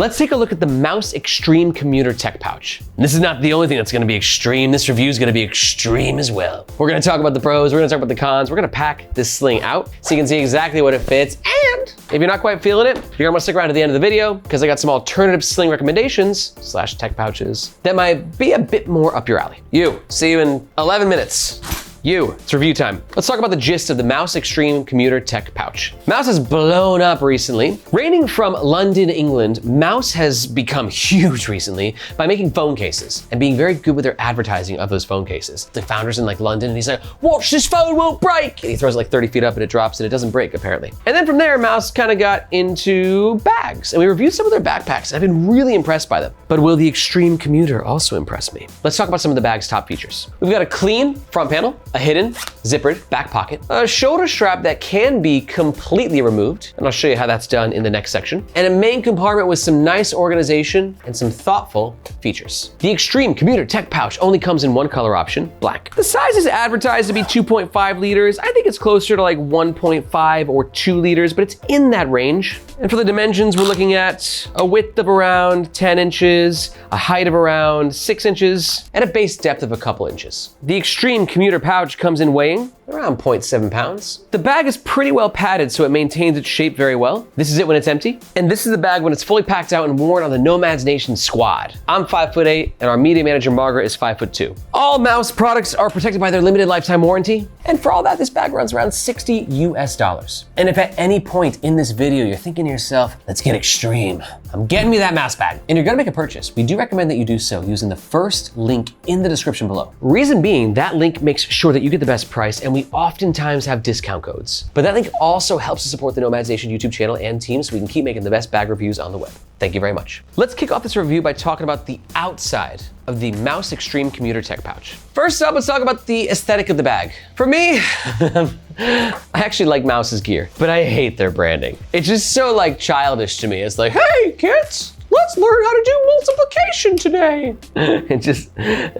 let's take a look at the Mouse Extreme Commuter Tech Pouch. And this is not the only thing that's gonna be extreme. This review is gonna be extreme as well. We're gonna talk about the pros, we're gonna talk about the cons, we're gonna pack this sling out so you can see exactly what it fits. And if you're not quite feeling it, you're gonna wanna stick around to the end of the video because I got some alternative sling recommendations / tech pouches that might be a bit more up your alley. See you in 11 minutes. It's review time. Let's talk about the gist of the Mouse Extreme Commuter Tech Pouch. Mouse has blown up recently. Reigning from London, England, Mouse has become huge recently by making phone cases and being very good with their advertising of those phone cases. The founder's in like London and he's like, watch this phone won't break. And he throws it like 30 feet up and it drops and it doesn't break apparently. And then from there, Mouse kind of got into bags and we reviewed some of their backpacks. I've been really impressed by them. But will the Extreme Commuter also impress me? Let's talk about some of the bag's top features. We've got a clean front panel, a hidden, zippered back pocket, a shoulder strap that can be completely removed, and I'll show you how that's done in the next section, and a main compartment with some nice organization and some thoughtful features. The Extreme Commuter Tech Pouch only comes in one color option, black. The size is advertised to be 2.5 liters. I think it's closer to like 1.5 or 2 liters, but it's in that range. And for the dimensions, we're looking at a width of around 10 inches, a height of around 6 inches, and a base depth of a couple inches. The Extreme Commuter Pouch comes in weighing around 0.7 pounds. The bag is pretty well padded, so it maintains its shape very well. This is it when it's empty, and this is the bag when it's fully packed out and worn on the Nomads Nation squad. I'm 5'8", and our media manager, Margaret, is 5'2". All Mouse products are protected by their limited lifetime warranty, and for all that, this bag runs around $60 US. And if at any point in this video you're thinking to yourself, let's get extreme, I'm getting me that mouse bag, and you're gonna make a purchase, we do recommend that you do so using the first link in the description below. Reason being, that link makes sure that you get the best price, and we oftentimes have discount codes. But that link also helps to support the Nomads Nation YouTube channel and team so we can keep making the best bag reviews on the web. Thank you very much. Let's kick off this review by talking about the outside of the Mouse Extreme Commuter Tech Pouch. First up, let's talk about the aesthetic of the bag. For me, I actually like Mouse's gear, but I hate their branding. It's just so like childish to me. It's like, hey kids, let's learn how to do multiplication today.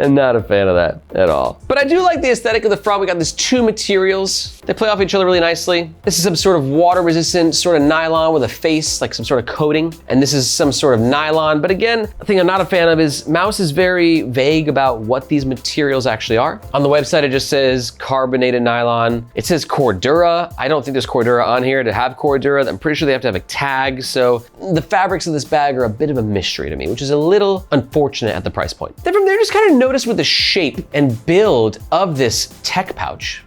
I'm not a fan of that at all. But I do like the aesthetic of the front. We got these two materials. They play off each other really nicely. This is some sort of water resistant sort of nylon with a face, like some sort of coating. And this is some sort of nylon. But again, the thing I'm not a fan of is Mouse is very vague about what these materials actually are. On the website, it just says carbonated nylon. It says Cordura. I don't think there's Cordura on here to have Cordura. I'm pretty sure they have to have a tag. So the fabrics of this bag are a bit of a mystery to me, which is a little unfortunate at the price point. Then from there, just kind of notice with the shape and build of this tech pouch.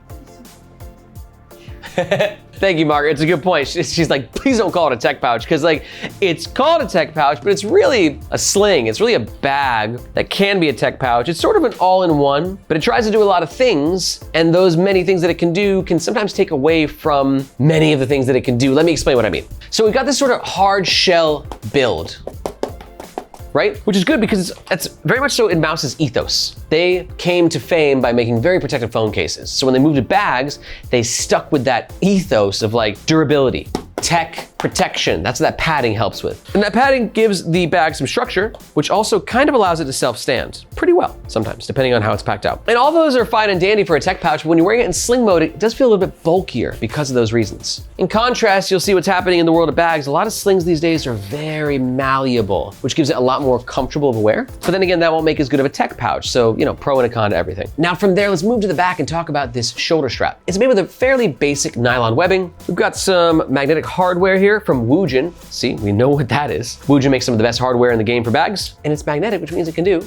Thank you, Margaret. It's a good point. She's like, please don't call it a tech pouch, because like it's called a tech pouch, but it's really a sling. It's really a bag that can be a tech pouch. It's sort of an all-in-one, but it tries to do a lot of things, and those many things that it can do can sometimes take away from many of the things that it can do. Let me explain what I mean. So we've got this sort of hard shell build, right? Which is good because that's very much so in Mouse's ethos. They came to fame by making very protective phone cases. So when they moved to bags, they stuck with that ethos of like durability, tech, protection. That's what that padding helps with. And that padding gives the bag some structure, which also kind of allows it to self-stand pretty well sometimes, depending on how it's packed out. And all those are fine and dandy for a tech pouch, but when you're wearing it in sling mode, it does feel a little bit bulkier because of those reasons. In contrast, you'll see what's happening in the world of bags. A lot of slings these days are very malleable, which gives it a lot more comfortable of a wear. But then again, that won't make as good of a tech pouch. So, you know, pro and a con to everything. Now from there, let's move to the back and talk about this shoulder strap. It's made with a fairly basic nylon webbing. We've got some magnetic hardware here from Woojin. See, we know what that is. Woojin makes some of the best hardware in the game for bags, and it's magnetic, which means it can do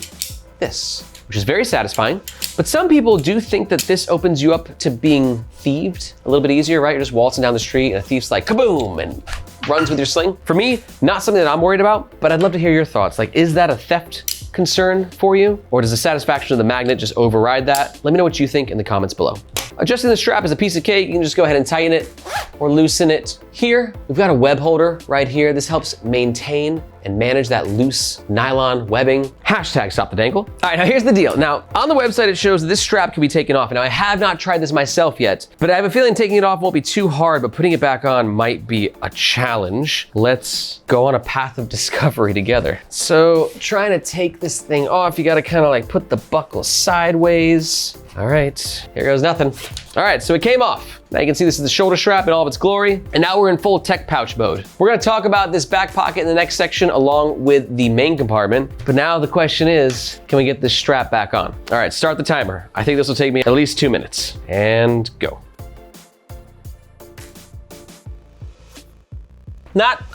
this, which is very satisfying. But some people do think that this opens you up to being thieved a little bit easier, right? You're just waltzing down the street and a thief's like, kaboom, and runs with your sling. For me, not something that I'm worried about, but I'd love to hear your thoughts. Like, is that a theft concern for you? Or does the satisfaction of the magnet just override that? Let me know what you think in the comments below. Adjusting the strap is a piece of cake. You can just go ahead and tighten it or loosen it. Here, we've got a web holder right here. This helps maintain and manage that loose nylon webbing. Hashtag stop the dangle. All right, now here's the deal. Now, on the website, it shows that this strap can be taken off. Now, I have not tried this myself yet, but I have a feeling taking it off won't be too hard, but putting it back on might be a challenge. Let's go on a path of discovery together. So, trying to take this thing off, you gotta kind of like put the buckle sideways. All right, here goes nothing. All right, so it came off. Now you can see this is the shoulder strap in all of its glory. And now we're in full tech pouch mode. We're gonna talk about this back pocket in the next section along with the main compartment. But now the question is, can we get this strap back on? All right, start the timer. I think this will take me at least 2 minutes. And go.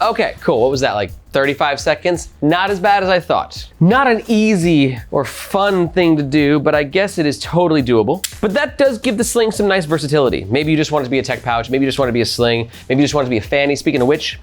Okay, cool. What was that, like 35 seconds? Not as bad as I thought. Not an easy or fun thing to do, but I guess it is totally doable. But that does give the sling some nice versatility. Maybe you just want it to be a tech pouch. Maybe you just want it to be a sling. Maybe you just want it to be a fanny. Speaking of which,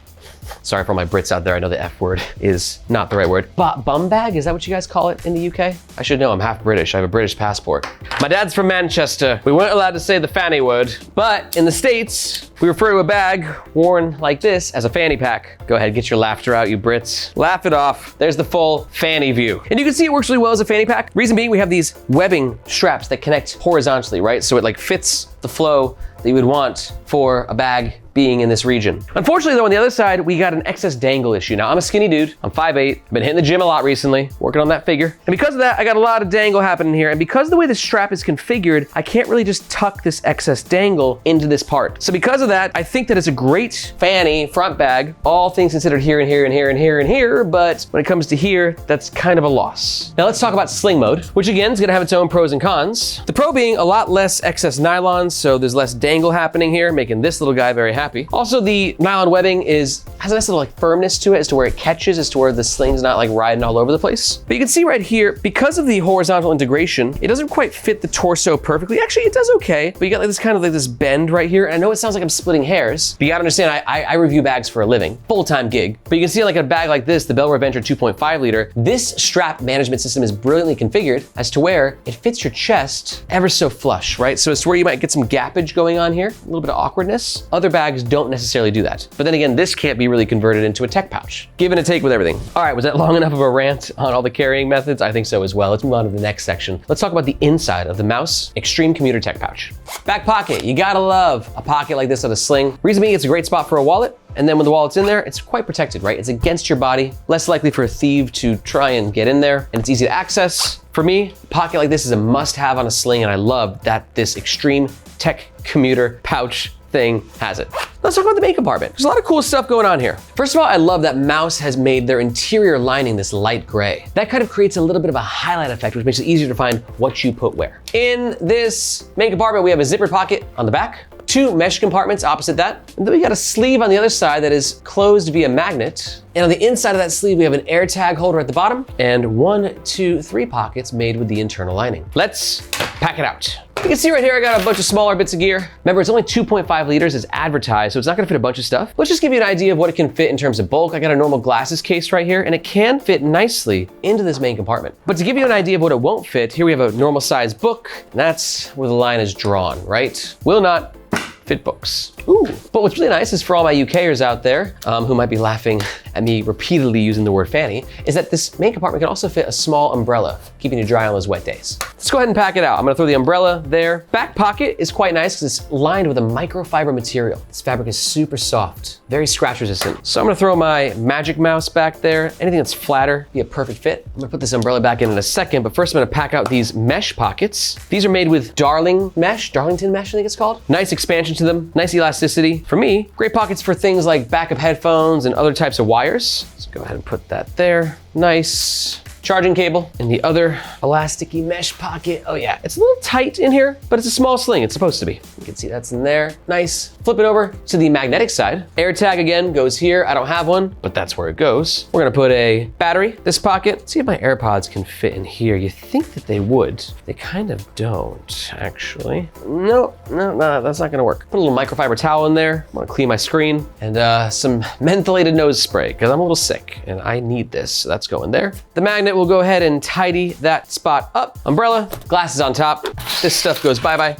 sorry for all my Brits out there. I know the F word is not the right word. Bum bag, is that what you guys call it in the UK? I should know, I'm half British. I have a British passport. My dad's from Manchester. We weren't allowed to say the fanny word, but in the States, we refer to a bag worn like this as a fanny pack. Go ahead, get your laughter out, you Brits. Laugh it off. There's the full fanny view. And you can see it works really well as a fanny pack. Reason being, we have these webbing straps that connect horizontally, right? So it like fits the flow that you would want for a bag being in this region. Unfortunately though, on the other side, we got an excess dangle issue. Now I'm a skinny dude, I'm 5'8", I've been hitting the gym a lot recently, working on that figure. And because of that, I got a lot of dangle happening here. And because of the way the strap is configured, I can't really just tuck this excess dangle into this part. So because of that, I think that it's a great fanny front bag, all things considered here and here and here and here and here, but when it comes to here, that's kind of a loss. Now let's talk about sling mode, which again is gonna have its own pros and cons. The pro being a lot less excess nylon, so there's less dangle happening here, making this little guy very happy. Also, the nylon webbing has a nice little like firmness to it as to where it catches, as to where the sling's not like riding all over the place. But you can see right here, because of the horizontal integration, it doesn't quite fit the torso perfectly. Actually, it does okay, but you got like this kind of like this bend right here. And I know it sounds like I'm splitting hairs, but you gotta understand, I review bags for a living, full-time gig. But you can see like a bag like this, the Bellroy Venture 2.5 liter, this strap management system is brilliantly configured as to where it fits your chest ever so flush, right? So it's where you might get some gappage going on here, a little bit of awkwardness. Other bags don't necessarily do that. But then again, this can't be really converted into a tech pouch. Give and a take with everything. All right, was that long enough of a rant on all the carrying methods? I think so as well. Let's move on to the next section. Let's talk about the inside of the Mouse Extreme Commuter Tech Pouch. Back pocket, you gotta love a pocket like this on a sling. Reason being, it's a great spot for a wallet. And then when the wallet's in there, it's quite protected, right? It's against your body, less likely for a thief to try and get in there, and it's easy to access. For me, a pocket like this is a must-have on a sling, and I love that this Extreme Tech Commuter Pouch thing has it. Let's talk about the main compartment. There's a lot of cool stuff going on here. First of all, I love that Mouse has made their interior lining this light gray. That kind of creates a little bit of a highlight effect, which makes it easier to find what you put where. In this main compartment, we have a zippered pocket on the back, 2 mesh compartments opposite that, and then we got a sleeve on the other side that is closed via magnet. And on the inside of that sleeve, we have an air tag holder at the bottom and 1, 2, 3 pockets made with the internal lining. Let's pack it out. You can see right here, I got a bunch of smaller bits of gear. Remember, it's only 2.5 liters as advertised, so it's not gonna fit a bunch of stuff. Let's just give you an idea of what it can fit in terms of bulk. I got a normal glasses case right here, and it can fit nicely into this main compartment. But to give you an idea of what it won't fit, here we have a normal size book, and that's where the line is drawn, right? Will not fit books. Ooh. But what's really nice is for all my UKers out there who might be laughing at me repeatedly using the word fanny, is that this main compartment can also fit a small umbrella, keeping you dry on those wet days. Let's go ahead and pack it out. I'm gonna throw the umbrella there. Back pocket is quite nice because it's lined with a microfiber material. This fabric is super soft, very scratch resistant. So I'm gonna throw my Magic Mouse back there. Anything that's flatter, be a perfect fit. I'm gonna put this umbrella back in a second, but first I'm gonna pack out these mesh pockets. These are made with Darlington mesh, I think it's called. Nice expansion to them, nice elasticity. For me, great pockets for things like backup headphones and other types of wires. Let's go ahead and put that there. Nice. Charging cable in the other elasticy mesh pocket. Oh yeah, it's a little tight in here, but it's a small sling. It's supposed to be. You can see that's in there. Nice. Flip it over to the magnetic side. Air tag again goes here. I don't have one, but that's where it goes. We're gonna put a battery, this pocket. Let's see if my AirPods can fit in here. You think that they would. They kind of don't, actually. No, that's not gonna work. Put a little microfiber towel in there. I'm gonna clean my screen and some mentholated nose spray because I'm a little sick and I need this. So that's going there. The magnet will go ahead and tidy that spot up. Umbrella, glasses on top. This stuff goes bye-bye.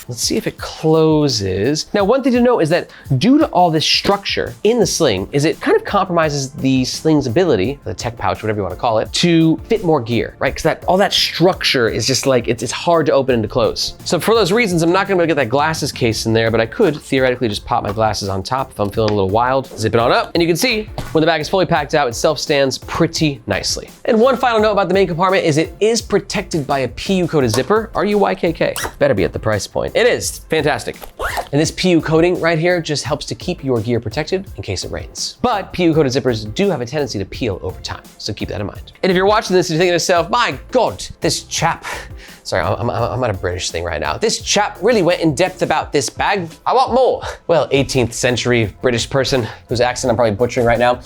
Let's see if it closes. Now, one thing to note is that due to all this structure in the sling is it kind of compromises the sling's ability, the tech pouch, whatever you want to call it, to fit more gear, right? Because all that structure is just like, it's hard to open and to close. So for those reasons, I'm not gonna get that glasses case in there, but I could theoretically just pop my glasses on top if I'm feeling a little wild, zip it on up, and you can see when the bag is fully packed out, it self-stands pretty nicely. And one final note about the main compartment is it is protected by a PU coated zipper. RUYKK. Better be at the price point. It is fantastic. And this PU coating right here just helps to keep your gear protected in case it rains. But PU coated zippers do have a tendency to peel over time, so keep that in mind. And if you're watching this and you're thinking to yourself, my God, this chap, sorry, I'm at a British thing right now. This chap really went in depth about this bag. I want more. Well, 18th century British person whose accent I'm probably butchering right now.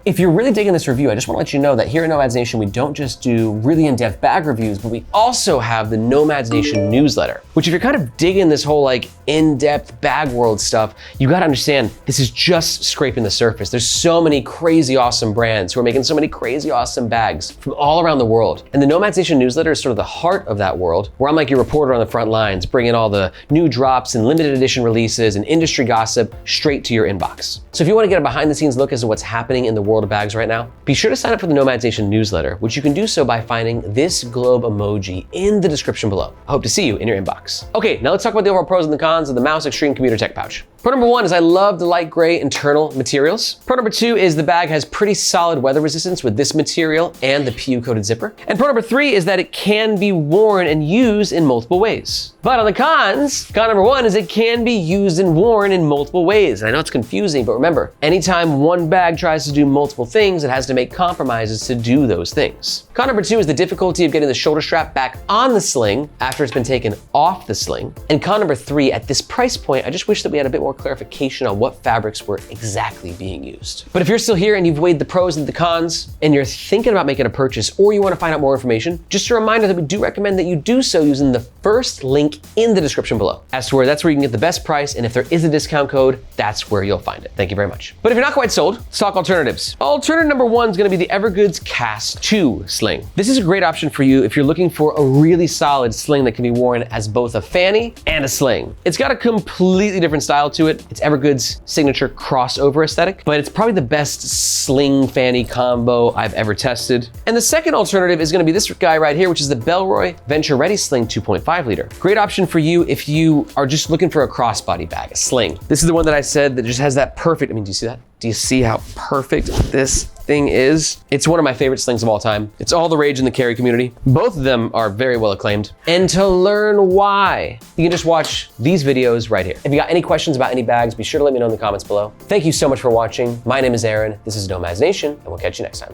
If you're really digging this review, I just want to let you know that here at Nomads Nation, we don't just do really in-depth bag reviews, but we also have the Nomads Nation newsletter, which if you're kind of digging this whole like in-depth bag world stuff, you got to understand this is just scraping the surface. There's so many crazy awesome brands who are making so many crazy awesome bags from all around the world. And the Nomads Nation newsletter is sort of the heart of that world, where I'm like your reporter on the front lines, bringing all the new drops and limited edition releases and industry gossip straight to your inbox. So if you want to get a behind the scenes look as to what's happening in the world of bags right now, be sure to sign up for the Nomads Nation newsletter, which you can do so by finding this globe emoji in the description below. I hope to see you in your inbox. Okay, now let's talk about the overall pros and the cons of the Mouse Extreme Commuter Tech Pouch. Pro number one is I love the light gray internal materials. Pro number two is the bag has pretty solid weather resistance with this material and the PU coated zipper. And pro number three is that it can be worn and used in multiple ways. But on the cons, con number one is it can be used and worn in multiple ways. And I know it's confusing, but remember, anytime one bag tries to do multiple things, it has to make compromises to do those things. Con number two is the difficulty of getting the shoulder strap back on the sling after it's been taken off the sling. And con number three, at this price point, I just wish that we had a bit more clarification on what fabrics were exactly being used. But if you're still here and you've weighed the pros and the cons, and you're thinking about making a purchase, or you want to find out more information, just a reminder that we do recommend that you do so using the first link in the description below. That's where you can get the best price, and if there is a discount code, that's where you'll find it. Thank you very much. But if you're not quite sold, let's talk alternatives. Alternative number one is going to be the Evergoods Cast 2 sling. This is a great option for you if you're looking for a really solid sling that can be worn as both a fanny and a sling. It's got a completely different style to it. It's Evergoods' signature crossover aesthetic, but it's probably the best sling fanny combo I've ever tested. And the second alternative is gonna be this guy right here, which is the Bellroy Venture Ready Sling 2.5 liter. Great option for you if you are just looking for a crossbody bag, a sling. This is the one that I said that just has that perfect, I mean, do you see that? Do you see how perfect this thing is? It's one of my favorite slings of all time. It's all the rage in the carry community. Both of them are very well acclaimed. And to learn why, you can just watch these videos right here. If you got any questions about any bags, be sure to let me know in the comments below. Thank you so much for watching. My name is Aaron. This is Nomads Nation, and we'll catch you next time.